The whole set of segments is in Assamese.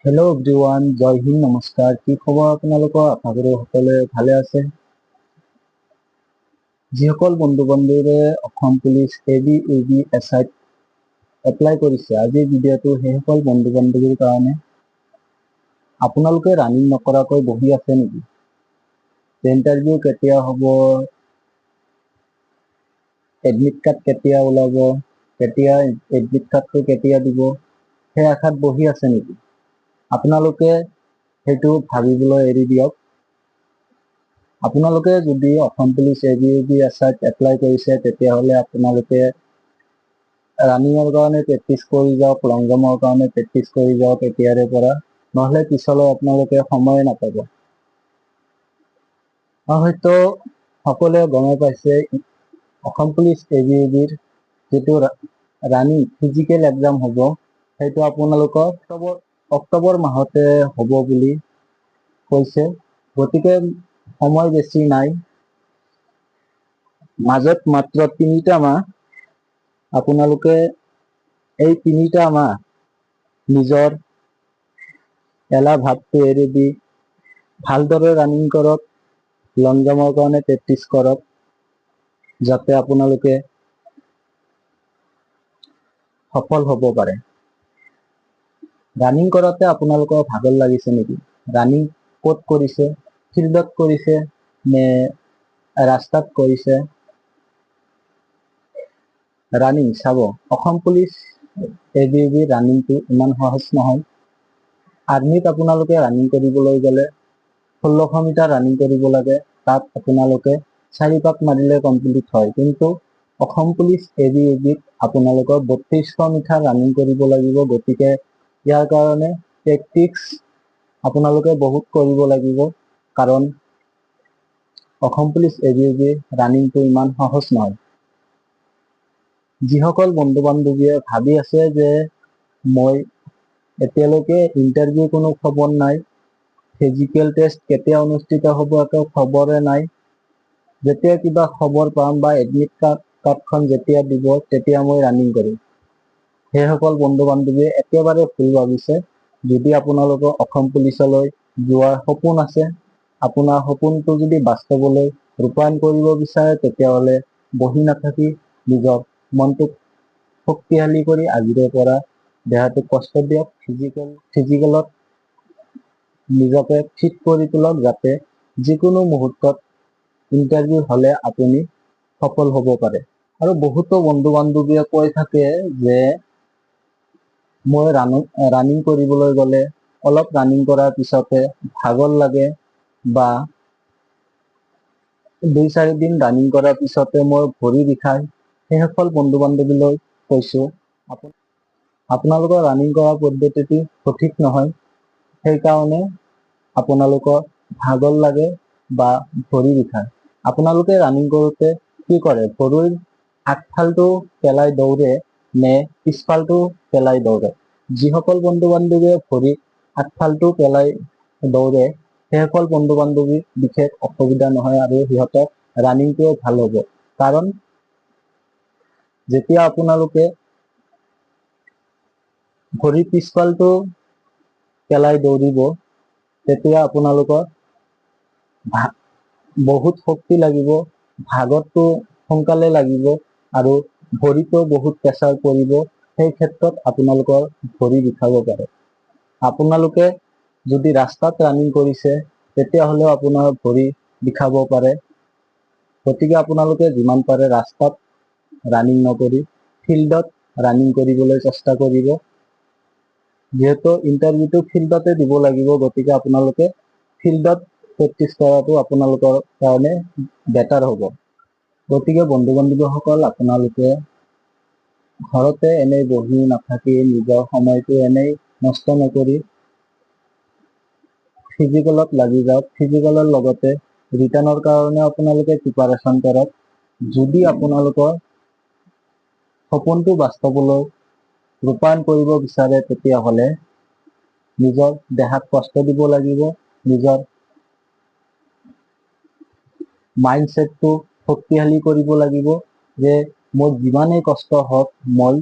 হেল্ল' এভৰিৱান, জয় হিন্দ, নমস্কাৰ। কি খবৰ আপোনালোকৰ? আশা কৰো সকলোৱে ভালে আছে। যিসকল বন্ধু বান্ধৱীৰে অসম পুলিচ এবি ইউবি এছআইত এপ্লাই কৰিছে, আজিৰ ভিডিঅ'টো সেইসকল বন্ধু বান্ধৱীৰ কাৰণে। আপোনালোকে ৰানিং নকৰাকৈ বহি আছে নেকি? ইণ্টাৰভিউ কেতিয়া হ'ব, এডমিট কাৰ্ড কেতিয়া ওলাব, কেতিয়া এডমিট কাৰ্ডটো কেতিয়া দিব, সেই আশাত বহি আছে নেকি? আপোনালোকে সেইটো ভাবিবলৈ এৰি দিয়ক। আপোনালোকে যদি অসম পুলিচ এবি ইউবি এছআইত এপ্লাই কৰিছে, তেতিয়াহ'লে আপোনালোকে ৰানিঙৰ কাৰণে প্ৰেক্টিচ কৰি যাওক, লং জাম্পৰ কাৰণে প্ৰেক্টিচ কৰি যাওক এতিয়াৰে পৰা, নহ'লে পিছলৈ আপোনালোকে সময়ে নাপাব। হয়তো সকলোৱে গমে পাইছে, অসম পুলিচ এবি ইউবিৰ যিটো ৰানিং ফিজিকেল এক্সাম হ'ব, সেইটো আপোনালোকৰ অক্টোবৰ মাহতে হ'ব বুলি কৈছে। গতিকে সময় বেছি নাই, মাজত মাত্ৰ 3টা মাহ। আপোনালোকে এই 3টা মাহ নিজৰ এলাহ ভাৱটো এৰি দি ভালদৰে ৰানিং কৰক, লং জাম্পৰ কাৰণে প্ৰেক্টিচ কৰক, যাতে আপোনালোকে সফল হ'ব পাৰে। ৰানিং কৰোঁতে আপোনালোকৰ ভাগৰ লাগিছে নেকি? ৰানিং ক'ত কৰিছে? ফিল্ডত কৰিছে নে ৰাস্তাত কৰিছে? ৰানিং চাব, অসম পুলিচ এবি ইউবি ৰানিংটো ইমান সহজ নহয়। আৰ্মিত আপোনালোকে ৰানিং কৰিবলৈ গ'লে 1600 মিটাৰ ৰানিং কৰিব লাগে, তাত আপোনালোকে 4 পাক মাৰিলে কমপ্লিট হয়। কিন্তু অসম পুলিচ এবি ইউবিত আপোনালোকৰ 3200 মিটাৰ ৰানিং কৰিব লাগিব। গতিকে ইয়াৰ কাৰণে প্ৰেক্টিচ আপোনালোকে বহুত কৰিব লাগিব, কাৰণ অসম পুলিচ এবি ইউবি ৰানিংটো ইমান সহজ নহয়। যিসকল বন্ধু বান্ধৱীয়ে ভাবি আছে যে মই এতিয়ালৈকে ইণ্টাৰভিউ কোনো খবৰ নাই, ফিজিকেল টেষ্ট কেতিয়া অনুষ্ঠিত হ'ব একো খবৰে নাই, যেতিয়া কিবা খবৰ পাম বা এডমিট কাৰ্ডখন যেতিয়া দিব তেতিয়া মই ৰানিং কৰিম, সেইসকল বন্ধু বান্ধৱীয়ে একেবাৰে ভুল ভাবিছে। যদি আপোনালোকৰ অসম পুলিচলৈ যোৱাৰ সপোন আছে, আপোনাৰ সপোনটো যদি বাস্তৱলৈ ৰূপায়ণ কৰিব বিচাৰে, তেতিয়াহ'লে বহি নাথাকি নিজৰ মনটোক শক্তিশালী কৰি আজিৰে পৰা দেহাটোক কষ্ট দিয়ক, ফিজিকেলত নিজকে ফিট কৰি তোলক, যাতে যিকোনো মুহূৰ্তত ইণ্টাৰভিউ হ'লে আপুনি সফল হ'ব পাৰে। আৰু বহুতো বন্ধু বান্ধৱীয়ে কৈ থাকে যে মই ৰানিং কৰিবলৈ গ'লে অলপ ৰানিং কৰাৰ পিছতে ভাগৰ লাগে, বা 2-4 দিন ৰানিং কৰাৰ পিছতে মোৰ ভৰি বিষায়। সেইসকল বন্ধু বান্ধৱীলৈ কৈছো, আপোনালোকৰ ৰানিং কৰা পদ্ধতিটো সঠিক নহয়। সেইকাৰণে আপোনালোকৰ ভাগৰ লাগে বা ভৰি বিষায়। আপোনালোকে ৰানিং কৰোঁতে কি কৰে? ভৰিৰ আগফালটো পেলাই দৌৰে নে পিছফালটো পেলাই দৌৰে? যিসকল বন্ধু বান্ধৱীয়ে ভৰিৰ আগফালটো পেলাই দৌৰে, সেইসকল বন্ধু বান্ধৱী বিশেষ অসুবিধা নহয় আৰু সিহঁতৰ ৰানিংটোও ভাল হ'ব। কাৰণ যেতিয়া আপোনালোকে ভৰিৰ পিছফালটো পেলাই দৌৰিব, তেতিয়া আপোনালোকৰ বহুত শক্তি লাগিব, ভাগৰটো সোনকালে লাগিব আৰু ভৰিতো বহুত প্ৰেছাৰ পৰিব। সেই ক্ষেত্ৰত আপোনালোকৰ ভৰি বিষাব পাৰে। আপোনালোকে যদি ৰাস্তাত ৰানিং কৰিছে, তেতিয়াহ'লেও আপোনাৰ ভৰি বিষাব পাৰে। গতিকে আপোনালোকে যিমান পাৰে ৰাস্তাত ৰানিং নকৰি ফিল্ডত ৰানিং কৰিবলৈ চেষ্টা কৰিব। যিহেতু ইণ্টাৰভিউটো ফিল্ডতে দিব লাগিব, গতিকে আপোনালোকে ফিল্ডত প্ৰেক্টিচ কৰাটো আপোনালোকৰ কাৰণে বেটাৰ হ'ব। গতিকে বন্ধু বান্ধৱীসকল, আপোনালোকে ঘৰতে এনেই বহি নাথাকি নিজৰ সময়টো এনেই নষ্ট নকৰি ফিজিকেলত লাগি যাওক। ফিজিকেলৰ লগতে ৰিটাৰ্ণৰ কাৰণে আপোনালোকে প্ৰিপাৰেশ্যন কৰক। যদি আপোনালোকৰ সপোনটো বাস্তৱলৈ ৰূপায়ণ কৰিব বিচাৰে, তেতিয়াহ'লে নিজৰ দেহাত কষ্ট দিব লাগিব, নিজৰ মাইণ্ডছেটটো শক্তিশালী কৰিব লাগিব, যে মোৰ যিমানেই কষ্ট হওক মই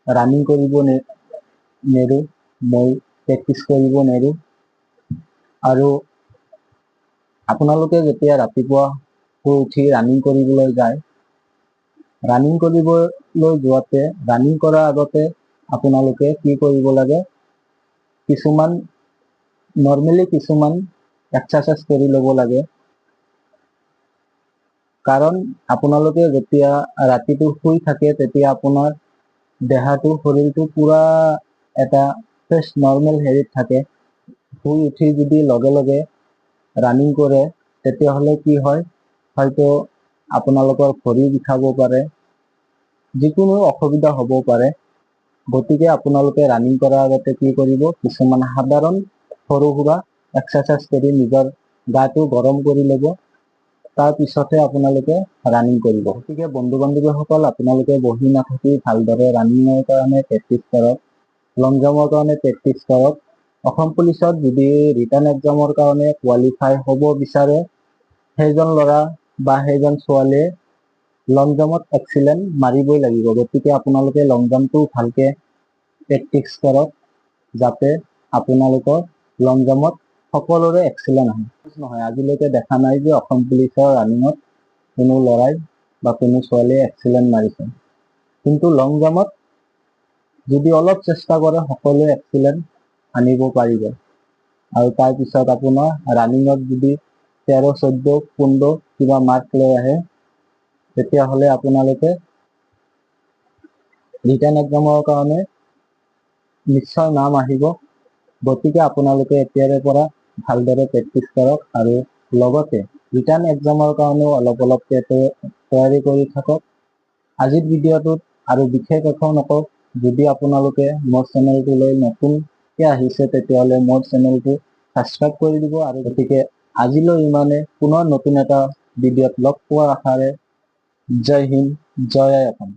ৰানিং কৰিব নেৰো, মই প্ৰেক্টিচ কৰিব নেৰো। আৰু আপোনালোকে যেতিয়া ৰাতিপুৱা শুই উঠি ৰানিং কৰিবলৈ যায়, ৰানিং কৰিবলৈ যোৱাতে ৰানিং কৰাৰ আগতে আপোনালোকে কি কৰিব লাগে, নৰ্মেলি কিছুমান এক্সাৰচাইজ কৰি ল'ব লাগে। কাৰণ আপোনালোকে যেতিয়া ৰাতিটো শুই থাকে তেতিয়া আপোনাৰ দেহাটো শৰীৰটো পুৰা এটা ফ্ৰেছ নৰ্মেল হেৰিত থাকে। শুই উঠি যদি লগে লগে ৰানিং কৰে তেতিয়াহ'লে কি হয়, হয়তো আপোনালোকৰ ভৰি বিষাব পাৰে, যিকোনো অসুবিধা হ'ব পাৰে। গতিকে আপোনালোকে ৰানিং কৰাৰ আগতে কি কৰিব, কিছুমান সাধাৰণ সৰু সুৰা এক্সাৰচাইজ কৰি নিজৰ গাটো গৰম কৰি ল'ব, তাৰপিছতহে আপোনালোকে ৰানিং কৰিব। গতিকে বন্ধু বান্ধৱীসকল, আপোনালোকে বহি নাথাকি ভালদৰে ৰানিঙৰ কাৰণে প্ৰেক্টিচ কৰক, লং জাম্পৰ কাৰণে প্ৰেক্টিচ কৰক। অসম পুলিচত যদি ৰিটাৰ্ণ এক্সামৰ কাৰণে কোৱালিফাই হ'ব বিচাৰে, সেইজন ল'ৰা বা সেইজন ছোৱালীয়ে লং জাম্পত এক্সিলেণ্ট মাৰিবই লাগিব। গতিকে আপোনালোকে লং জাম্পটো ভালকে প্ৰেক্টিচ কৰক, যাতে আপোনালোকৰ লং জাম্পত সকলোৰে এক্সিলেণ্ট নহয়। আজিলৈকে দেখা নাই যে অসম পুলিচৰ ৰানিঙত কোনো ল'ৰাই বা কোনো ছোৱালীয়ে এক্সিলেণ্ট মাৰিছে। কিন্তু লং জাম্পত যদি অলপ চেষ্টা কৰে সকলোৱে এক্সিলেণ্ট আনিব পাৰিব। আৰু তাৰপিছত আপোনাৰ ৰানিঙত যদি 13, 14, 15 কিবা মাৰ্ক লৈ আহে, তেতিয়াহ'লে আপোনালোকে ৰিটাৰ্ণ এক্সামৰ কাৰণে নিশ্চয় নাম আহিব। গতিকে আপোনালোকে এতিয়াৰে পৰা ভালদৰে প্ৰেক্টিচ কৰক আৰু লগতে ৰিটাৰ্ণ এক্সামৰ কাৰণেও অলপ তৈয়াৰী কৰি থাকক। আজিৰ ভিডিঅ'টোত আৰু বিশেষ একো নকওঁ। যদি আপোনালোকে মোৰ চেনেলটোলৈ নতুনকৈ আহিছে তেতিয়াহ'লে মোৰ চেনেলটো ছাবস্ক্ৰাইব কৰি দিব। আৰু গতিকে আজিলৈ ইমানে, পুনৰ নতুন এটা ভিডিঅ'ত লগ পোৱাৰ আশাৰে জয় হিন্দ, জয় আই অসম।